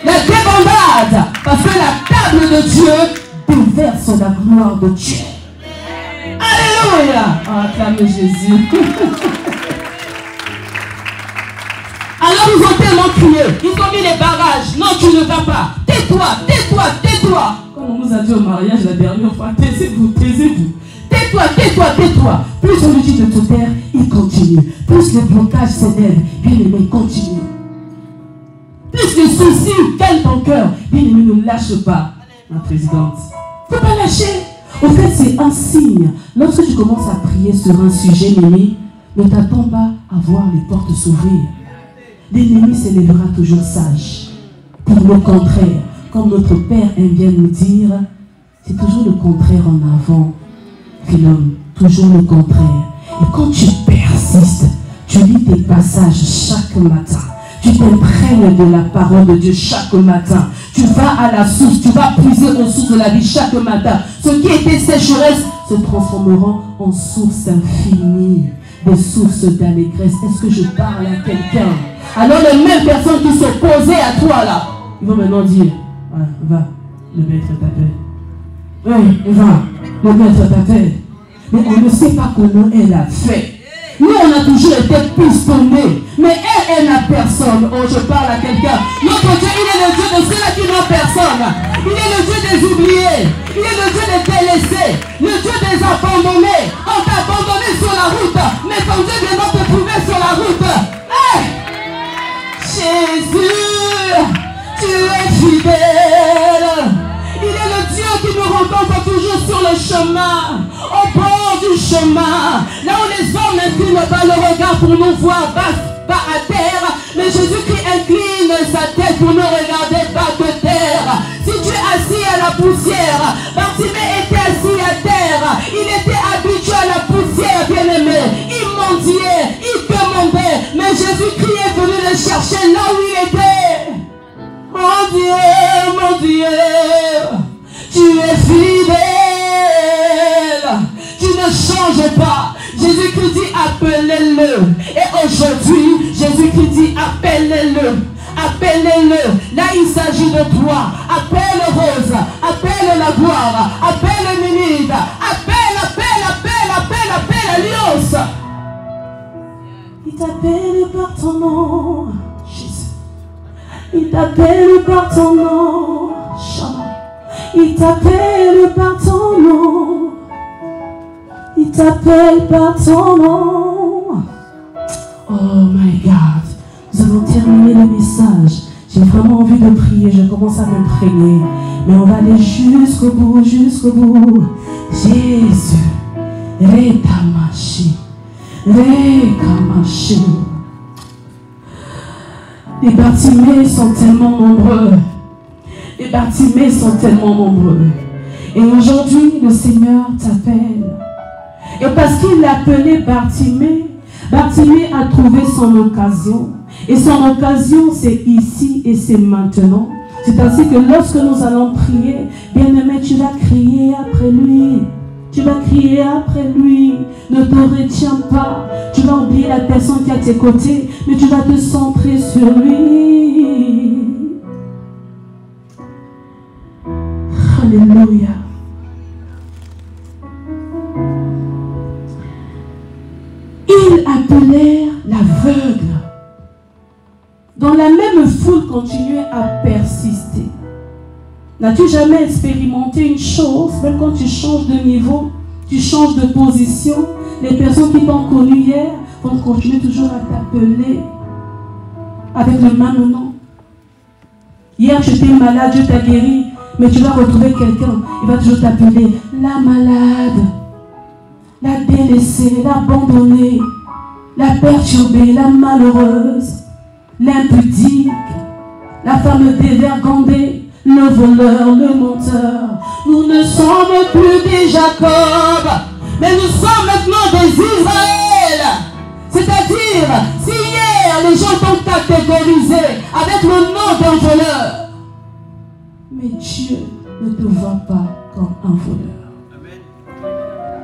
La débandade, parce que la table de Dieu déverse la gloire de Dieu. Alléluia. Acclame Jésus. Alors ils ont tellement crié, ils ont mis les barrages. Non, tu ne vas pas. Tais-toi, tais-toi, tais-toi. Comme on nous a dit au mariage la dernière fois, taisez-vous, taisez-vous. Tais-toi, tais-toi, tais-toi. Plus on lui dit de te taire, il continue. Plus le blocage s'élève, bien aimé, continue. Plus les soucis gagnent ton cœur, bien aimé, ne lâche pas. Ma présidente, il ne faut pas lâcher. Au fait, c'est un signe. Lorsque tu commences à prier sur un sujet, Mimi, ne t'attends pas à voir les portes s'ouvrir. L'ennemi s'élèvera toujours sage. Pour le contraire, comme notre Père aime bien nous dire, c'est toujours le contraire en avant. Philom, toujours le contraire. Et quand tu persistes, tu lis tes passages chaque matin. Tu t'imprègnes de la parole de Dieu chaque matin. Tu vas à la source, tu vas puiser aux sources de la vie chaque matin. Ce qui était sécheresse se transformeront en sources infinies, des sources d'allégresse. Est-ce que je parle à quelqu'un? Alors les mêmes personnes qui s'opposaient à toi là, ils vont maintenant dire, ah, va, le maître t'appelle. Oui, va, le maître t'appelle. Mais on ne sait pas comment elle a fait. Nous, on a toujours été pistonnés. Mais elle n'a personne. Oh, je parle à quelqu'un. Notre Dieu, il est le Dieu de ceux-là qui n'ont personne. Il est le Dieu des oubliés. Il est le Dieu des délaissés. Le Dieu des abandonnés. On t'a abandonné sur la route. Mais ton Dieu viendra te trouver sur la route. Hey! Jésus, tu es fidèle. Il est le Dieu qui nous rencontre toujours sur le chemin, au bord du chemin, là où les hommes inclinent pas le regard pour nous voir bas à terre, mais Jésus-Christ incline sa tête pour nous regarder bas de terre. Si tu es assis à la poussière, Bartimée était assis à terre, il était habitué à la poussière, bien-aimé, il mendiait, il demandait, mais Jésus-Christ est venu le chercher là où il était. Mon Dieu, tu es fidèle, tu ne changes pas. Jésus-Christ dit appelez-le. Et aujourd'hui, Jésus-Christ dit appelez-le. Appelez-le. Là, il s'agit de toi. Appelle Rose, appelle la gloire, appelle Minide, appelle Alios. Il t'appelle par ton nom. Il t'appelle par ton nom. Il t'appelle par ton nom. Il t'appelle par ton nom. Oh my God. Nous allons terminer le message. J'ai vraiment envie de prier. Je commence à m'imprégner. Mais on va aller jusqu'au bout, jusqu'au bout. Jésus. Rétamachi. Rétamachi. Les Bartimées sont tellement nombreux. Les Bartimées sont tellement nombreux. Et aujourd'hui, le Seigneur t'appelle. Et parce qu'il l'a appelé Bartimée, Bartimée a trouvé son occasion. Et son occasion, c'est ici et c'est maintenant. C'est ainsi que lorsque nous allons prier, bien-aimé, tu vas crier après lui. Tu vas crier après lui. Ne te retiens pas. Tu vas oublier la personne qui est à tes côtés, mais tu vas te centrer sur lui. Alléluia. Ils appelèrent l'aveugle. Dans la même foule continuait à persister. N'as-tu jamais expérimenté une chose, même quand tu changes de niveau, tu changes de position, les personnes qui t'ont connu hier vont continuer toujours à t'appeler avec le même nom. Hier, tu étais malade, Dieu t'a guéri, mais tu vas retrouver quelqu'un, il va toujours t'appeler la malade, la délaissée, l'abandonnée, la perturbée, la malheureuse, l'impudique, la femme dévergondée, le voleur, le menteur. Nous ne sommes plus des Jacob, mais nous sommes maintenant des Israël. C'est-à-dire, si hier les gens t'ont catégorisé avec le nom d'un voleur, mais Dieu ne te voit pas comme un voleur.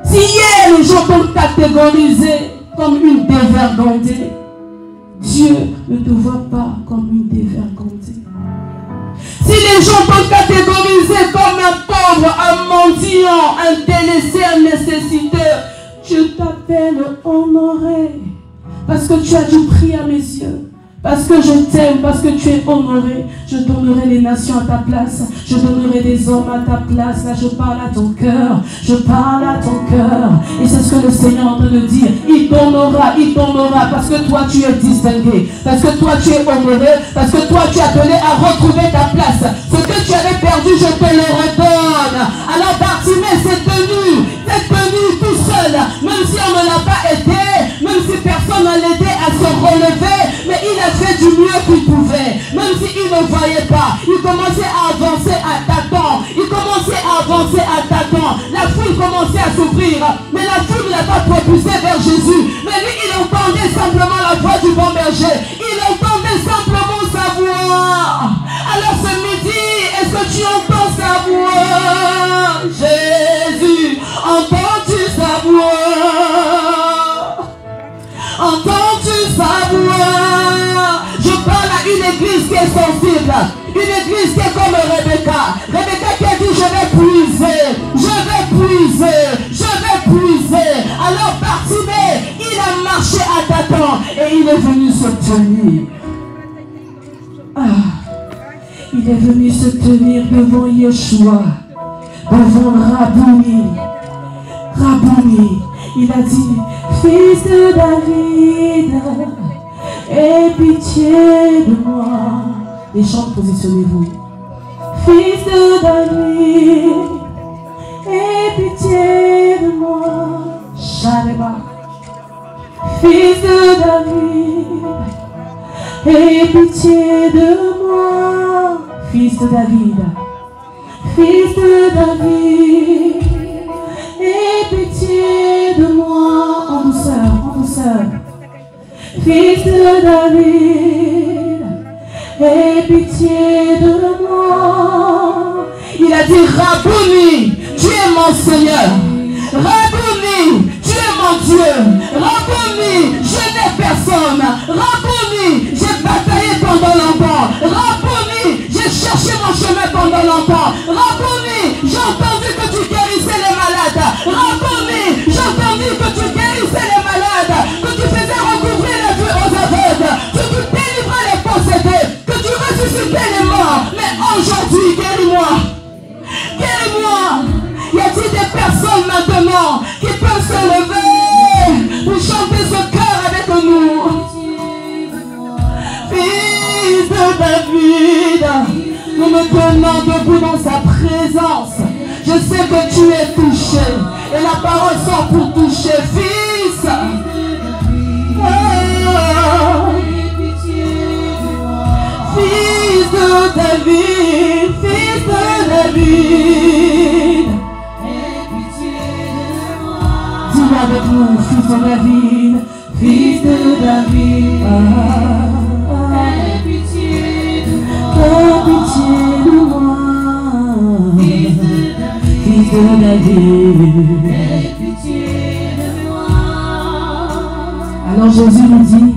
Si catégorisé comme une dévergondée, Dieu ne te voit pas comme une dévergondée. Si les gens t'ont catégorisé comme un pauvre, un mendiant, un délaissé, un nécessiteux, je t'appelle honoré. Parce que tu as du prix à mes yeux. Parce que je t'aime, parce que tu es honoré. Je donnerai les nations à ta place. Je donnerai des hommes à ta place. Là, je parle à ton cœur. Je parle à ton cœur. Et c'est ce que le Seigneur est en train de dire. Il donnera. Parce que toi, tu es distingué. Parce que toi, tu es honoré. Parce que toi, tu es appelé à retrouver ta place. Ce que tu avais perdu, je te le redonne. Alors, Bartimée s'est tenu tout seul. Même si on ne l'a pas aidé. Même si personne n'a aidé à se relever. Mais il a fait du mieux qu'il pouvait. Même s'il ne voyait pas, il commençait à avancer à tâtons. La foule commençait à s'ouvrir. Mais la foule ne l'a pas propulsé vers Jésus. Mais lui, il entendait simplement la voix du bon berger. Il entendait simplement sa voix. Alors ce midi, est-ce que tu entends sa voix? Jésus, entends-tu sa voix? Entends-tu sa voix? Je parle à une église qui est sensible. Une église qui est comme Rebecca. Rebecca qui a dit je vais puiser. Alors Bartimée, il a marché à tâtons et il est venu se tenir. Il est venu se tenir devant Yeshua, devant Rabouni. Il a dit, fils de David, aie pitié de moi. Les chants, positionnez-vous. Fils de David, aie pitié de moi. Shaleba. Fils de David, aie pitié de moi. Fils de David, aie pitié de moi. En douceur. Fils de David, aie pitié de moi. Il a dit, Rabouni, tu es mon Seigneur. Rabouni, tu es mon Dieu. Rabouni, je n'ai personne. Rabouni, j'ai bataillé pendant longtemps. Rabouni, j'ai cherché mon chemin pendant longtemps. Rabouni, j'ai entendu que tu guérissais les malades. Rabouni, j'ai entendu que tu guérissais les malades. Que tu faisais recouvrir les vue aux aveugles. Que tu délivrais les possédés. Que tu ressuscitais les morts. Mais aujourd'hui, guéris-moi. Y a-t-il des personnes maintenant qui peuvent se lever pour chanter ce cœur avec nous? Fils de David, nous me tenons debout dans sa présence. Je sais que tu es touché et la parole sort pour toucher. Fils, fils de David, dis-le avec nous, fils de David, aie pitié de moi, fils de David, aie pitié de moi. Alors Jésus nous dit,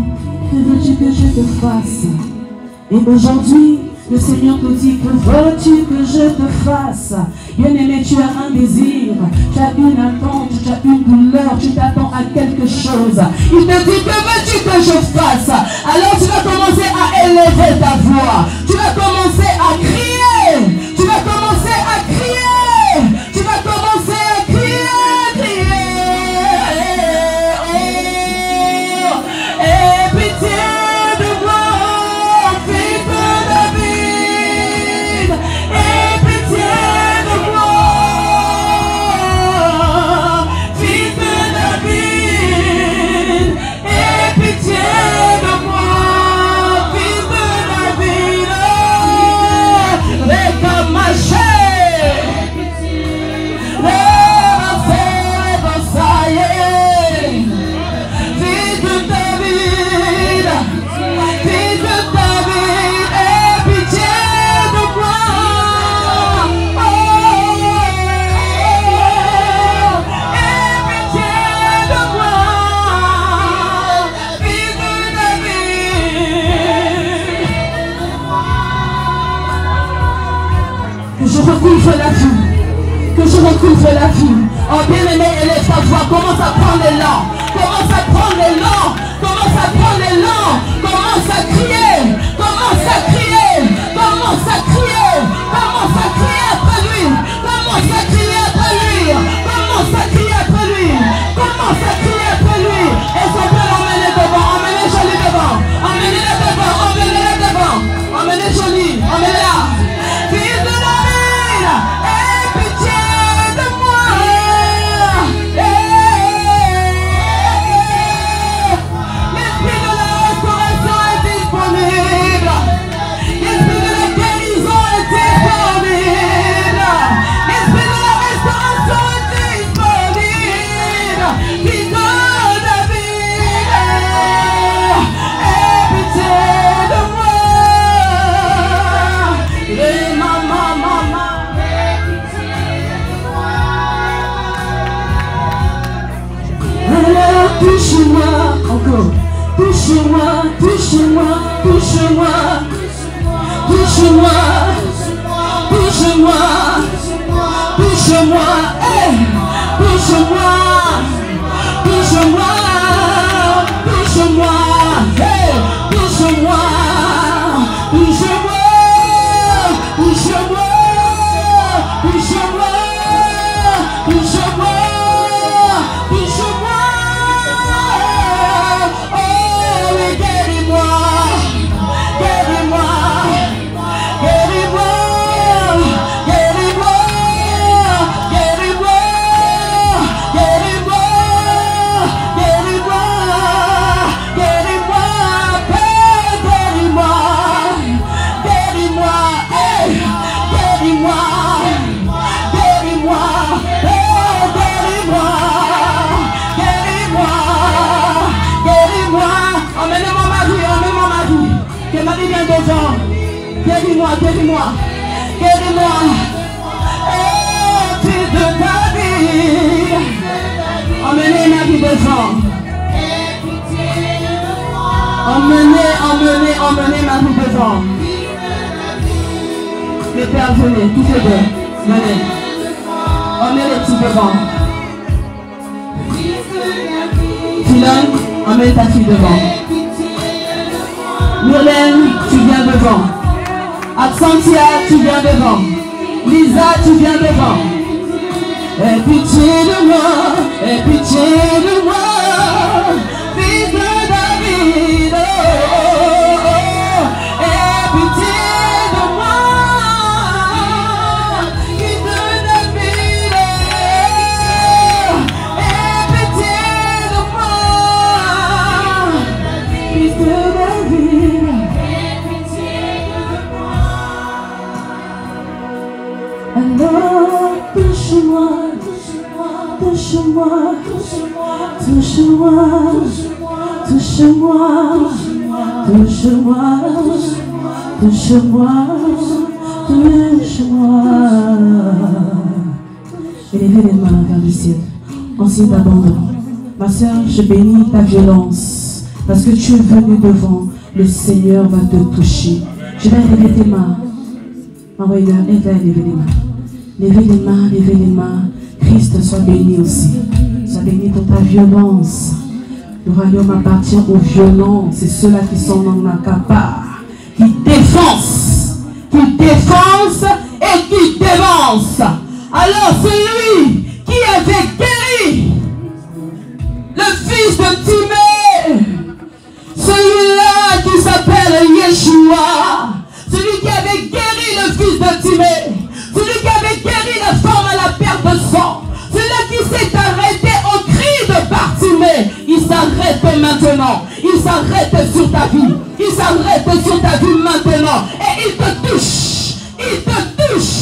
que veux-tu que je te fasse? Et aujourd'hui, le Seigneur te dit, que veux-tu que je te fasse? Bien-aimé, tu as un désir, tu as une attente, tu as une douleur, tu t'attends à quelque chose. Il te dit, que veux-tu que je fasse? Alors tu vas commencer à élever ta voix. Tu vas commencer à crier. Tu vas commencer à crier. Tu vas commencer à crier. Oh, aie pitié de moi, fils de David. Aie pitié de moi, fils de David. Aie pitié de moi, fils de David. je recouvre la vie. Que je recouvre la vie. Oh bien-aimé, élève ta voix. Commence à prendre l'élan. Commence à prendre l'élan. Commence à prendre l'élan. Commence à crier. Commence à crier. Commence à crier. Commence à crier après lui. Commence à crier après lui. Commence à crier après lui. Commence à crier après lui. Et son père emmenez devant. Emmenez Joli devant. Emmenez-la devant. Emmenez-la devant. Emmenez Joli. Emmenez-la. Fils de David, aie pitié de moi. L'esprit de la restauration est disponible. L'esprit de la guérison est disponible. L'esprit de la restauration est disponible. Fils de David, aie pitié de moi. Et maman, aie pitié de moi. Alors touche-moi encore. Touche-moi, touche-moi, touche-moi. Touche-moi, touche-moi, touche-moi, hey, touche-moi, touche-moi, touche-moi, hey, touche-moi, touche-moi, touche-moi, touche-moi, touche-moi, touche-moi, oh oui, guéris-moi, guéris-moi. Guéris-moi, guéris-moi, guéris-moi. Oh, fils de David, emmenez ma vie devant. Emmenez ma vie devant. Les pères, venez, tous les deux, venez. Emmenez les petits devant. Philon, emmène ta fille devant. Mylène, tu viens devant. Absentia, tu viens devant. Lisa, tu viens devant. Aie pitié de moi, aie pitié de moi, fils de David, oh, oh, oh. Aie pitié de moi, fils de David, oh. Aie pitié de moi, fils de David. Alors touche-moi, touche-moi, touche-moi, touche-moi, touche-moi, touche-moi, touche-moi, touche-moi. Élevez les mains vers le ciel, en signe d'abandon. Ma soeur, je bénis ta violence, parce que tu es venu devant, le Seigneur va te toucher. Je vais élever tes mains. Envoyez-la, elle va élever les mains. Levez les mains, levez les mains. Christ soit béni aussi. Sois béni pour ta violence. Le royaume appartient aux violents. C'est ceux-là qui sont non incapables, qui défoncent et qui dévancent. Alors celui qui avait guéri le fils de Timée, celui-là qui s'appelle Yeshua, celui qui avait guéri le fils de Timée, celui qui avait guéri la femme à la perte de sang, celui-là qui s'est arrêté au cri de Bartimée, il s'arrête maintenant, il s'arrête sur ta vie, il s'arrête sur ta vie maintenant, et il te touche, il te touche,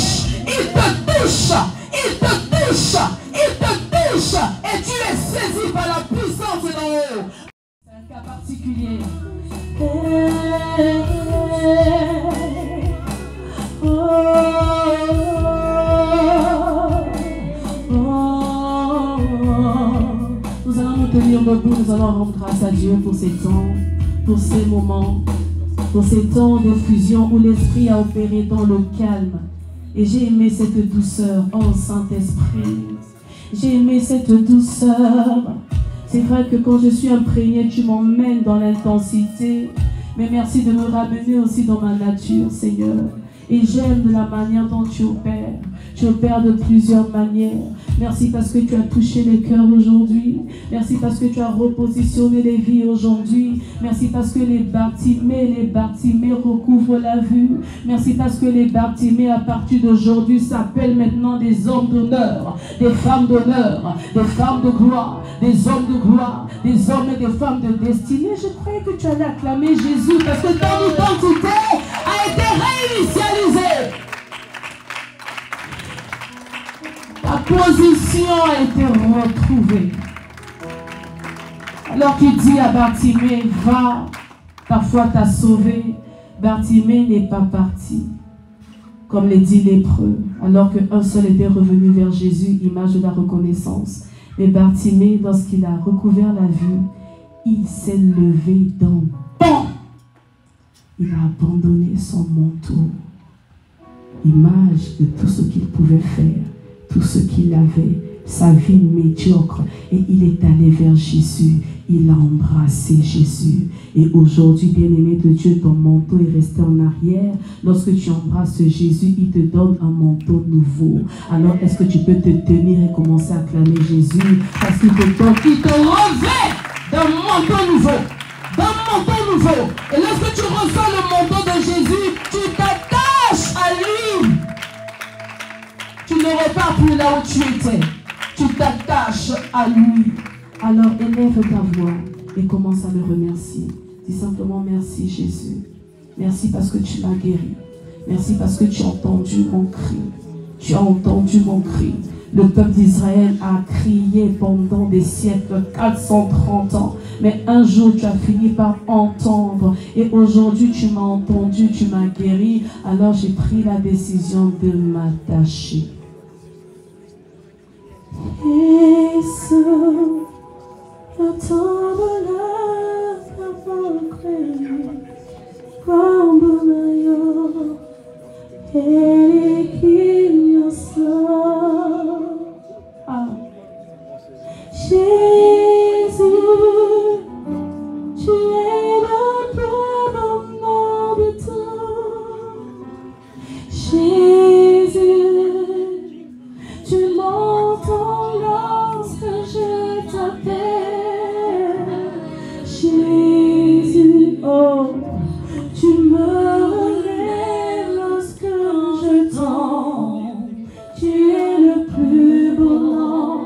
il te touche, il te touche, il te touche, et tu es saisi par la puissance d'en haut. C'est un cas particulier. Nous allons nous tenir debout, nous allons rendre grâce à Dieu pour ces temps, pour ces moments, pour ces temps de fusion où l'Esprit a opéré dans le calme Et j'ai aimé cette douceur, oh Saint-Esprit. J'ai aimé cette douceur. C'est vrai que quand je suis imprégnée, tu m'emmènes dans l'intensité. Mais merci de me ramener aussi dans ma nature, Seigneur. Et j'aime de la manière dont tu opères. Tu opères de plusieurs manières. Merci parce que tu as touché les cœurs aujourd'hui. Merci parce que tu as repositionné les vies aujourd'hui. Merci parce que les Bartimées recouvrent la vue. Merci parce que les Bartimées à partir d'aujourd'hui s'appellent maintenant des hommes d'honneur, des femmes d'honneur, des femmes de gloire, des hommes de gloire, des hommes et des femmes de destinée. Je croyais que tu allais acclamer Jésus parce que ton identité a été réinitialisée. Ta position a été retrouvée. Alors qu'il dit à Bartimée, va, ta foi t'a sauvé. Bartimée n'est pas parti, comme les 10 lépreux, alors qu'un seul était revenu vers Jésus, image de la reconnaissance. Mais Bartimée, lorsqu'il a recouvert la vue, il s'est levé d'un bond. Il a abandonné son manteau, image de tout ce qu'il pouvait faire, tout ce qu'il avait, sa vie médiocre. Et il est allé vers Jésus, il a embrassé Jésus. Et aujourd'hui, bien-aimé de Dieu, ton manteau est resté en arrière. Lorsque tu embrasses Jésus, il te donne un manteau nouveau. Alors, est-ce que tu peux te tenir et commencer à acclamer Jésus? Parce qu'il te revêt d'un manteau nouveau. D'un manteau nouveau. Et lorsque tu reçois le manteau de Jésus, tu t'attaches à lui. Tu ne repars plus là où tu étais. Tu t'attaches à lui. Alors élève ta voix et commence à le remercier. Dis simplement merci Jésus. Merci parce que tu m'as guéri. Merci parce que tu as entendu mon cri. Tu as entendu mon cri. Le peuple d'Israël a crié pendant des siècles, 430 ans. Mais un jour, tu as fini par entendre. Et aujourd'hui, tu m'as entendu, tu m'as guéri. Alors, j'ai pris la décision de m'attacher. Jésus, tu es le plus beau nom de tout. Jésus, tu m'entends lorsque je t'appelle. Jésus, oh, tu me relèves lorsque je t'entends. Tu es le plus beau nom.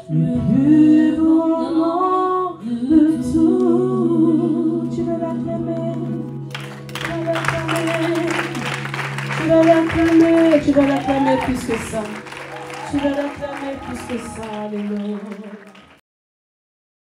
Le plus beau nom de tout. Tu vas l'acclamer. Tu vas l'acclamer. Tu vas l'acclamer. Tu vas l'acclamer plus que ça. Tu vas l'acclamer plus que ça. Alléluia.